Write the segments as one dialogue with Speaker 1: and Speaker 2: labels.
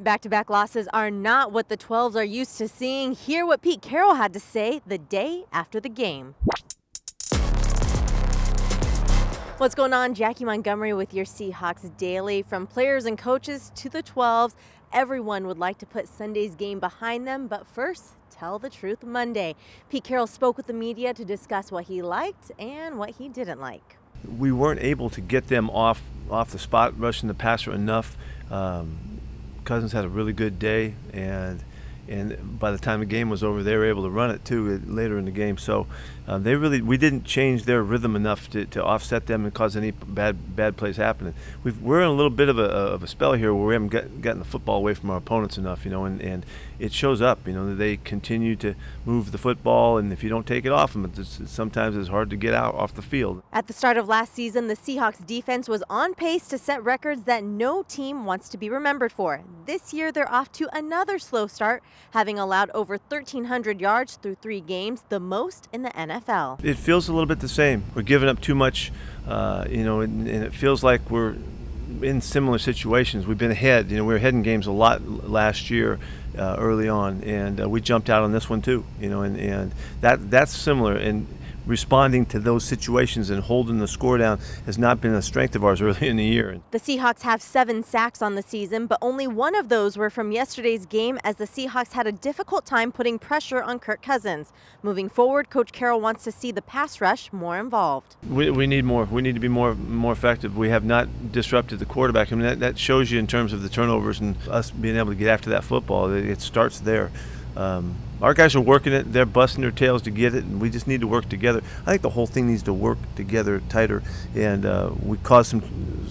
Speaker 1: Back-to-back losses are not what the 12s are used to seeing. Hear what Pete Carroll had to say the day after the game. What's going on? Jackie Montgomery with your Seahawks Daily. From players and coaches to the 12s, everyone would like to put Sunday's game behind them, but first, Tell the Truth Monday. Pete Carroll spoke with the media to discuss what he liked and what he didn't like.
Speaker 2: We weren't able to get them off the spot, rushing the passer enough. Cousins had a really good day, and by the time the game was over, they were able to run it too later in the game. So we didn't change their rhythm enough to offset them and cause any bad plays happening. We're in a little bit of a spell here where we haven't gotten the football away from our opponents enough, and it shows up. That they continue to move the football, and if you don't take it off them, sometimes it's hard to get out off the field.
Speaker 1: At the start of last season, the Seahawks defense was on pace to set records that no team wants to be remembered for. This year, they're off to another slow start, having allowed over 1,300 yards through 3 games, the most in the NFL.
Speaker 2: It feels a little bit the same. We're giving up too much, and it feels like we're in similar situations. We've been ahead. We were ahead in games a lot last year early on, and we jumped out on this one too. And that's similar. And responding to those situations and holding the score down has not been a strength of ours early in the year.
Speaker 1: The Seahawks have 7 sacks on the season, but only one of those were from yesterday's game, as the Seahawks had a difficult time putting pressure on Kirk Cousins. Moving forward, Coach Carroll wants to see the pass rush more involved.
Speaker 2: We need more. We need to be more effective. We have not disrupted the quarterback. I mean, that shows you in terms of the turnovers and us being able to get after that football. It starts there. Our guys are working it. They're busting their tails to get it, and we just need to work together. I think the whole thing needs to work together tighter, and we cause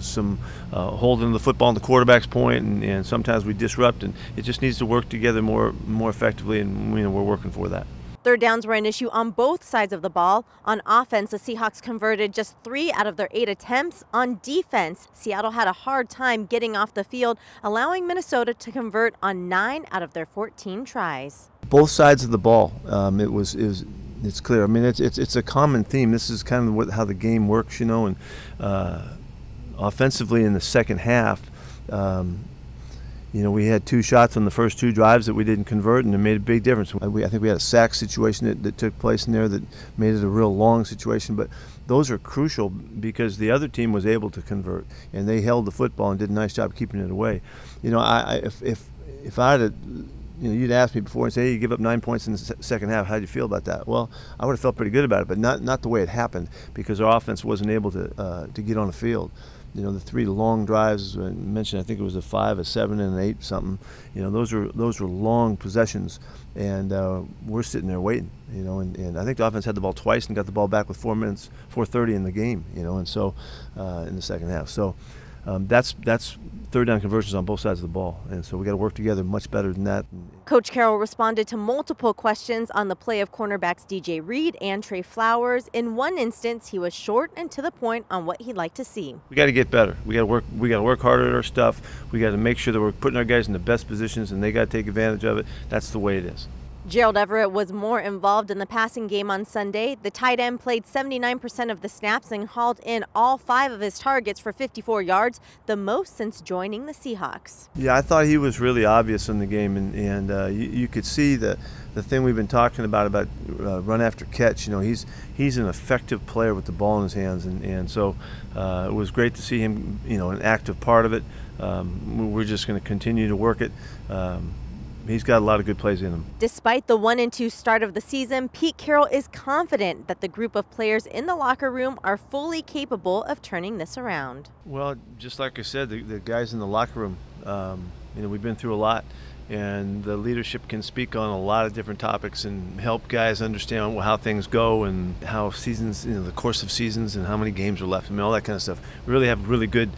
Speaker 2: some holding the football on the quarterback's point, and sometimes we disrupt, and it just needs to work together more effectively, and we're working for that.
Speaker 1: Third downs were an issue on both sides of the ball. On offense, the Seahawks converted just 3 out of their 8 attempts. On defense, Seattle had a hard time getting off the field, allowing Minnesota to convert on 9 out of their 14 tries.
Speaker 2: Both sides of the ball, it's clear. I mean, it's a common theme. This is kind of how the game works, and offensively in the second half, we had 2 shots on the first 2 drives that we didn't convert, and it made a big difference. I think we had a sack situation that took place in there that made it a real long situation, but those are crucial because the other team was able to convert, and they held the football and did a nice job keeping it away. If I had you'd ask me before and say, hey, you give up 9 points in the second half, how do you feel about that? Well, I would have felt pretty good about it, but not the way it happened, because our offense wasn't able to get on the field. The 3 long drives I mentioned, I think it was a 5, a 7, and an 8 something. Those were long possessions, and we're sitting there waiting. And I think the offense had the ball twice and got the ball back with 4:30 in the game. And so in the second half. So that's third down conversions on both sides of the ball, and so we got to work together much better than that.
Speaker 1: Coach Carroll responded to multiple questions on the play of cornerbacks DJ Reed and Trey Flowers. In one instance, he was short and to the point on what he'd like to see.
Speaker 2: We got to get better. We got to work harder at our stuff. We got to make sure that we're putting our guys in the best positions, and they got to take advantage of it. That's the way it is.
Speaker 1: Gerald Everett was more involved in the passing game on Sunday. The tight end played 79% of the snaps and hauled in all 5 of his targets for 54 yards, the most since joining the Seahawks.
Speaker 2: Yeah, I thought he was really obvious in the game, and you could see the thing we've been talking about run after catch. He's an effective player with the ball in his hands, and so it was great to see him, an active part of it. We're just going to continue to work it. He's got a lot of good plays in him.
Speaker 1: Despite the 1-2 start of the season, Pete Carroll is confident that the group of players in the locker room are fully capable of turning this around.
Speaker 2: Well, just like I said, the guys in the locker room, we've been through a lot, and the leadership can speak on a lot of different topics and help guys understand how things go and how seasons, the course of seasons and how many games are left. All that kind of stuff. We really have really good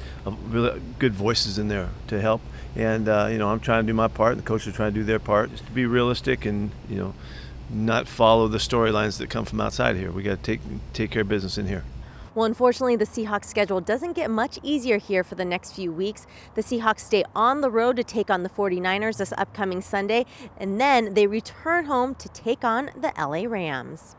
Speaker 2: voices in there to help. And I'm trying to do my part, and the coaches are trying to do their part, just to be realistic and not follow the storylines that come from outside here. We got to take care of business in here.
Speaker 1: Well, unfortunately, the Seahawks schedule doesn't get much easier here for the next few weeks. The Seahawks stay on the road to take on the 49ers this upcoming Sunday, and then they return home to take on the LA Rams.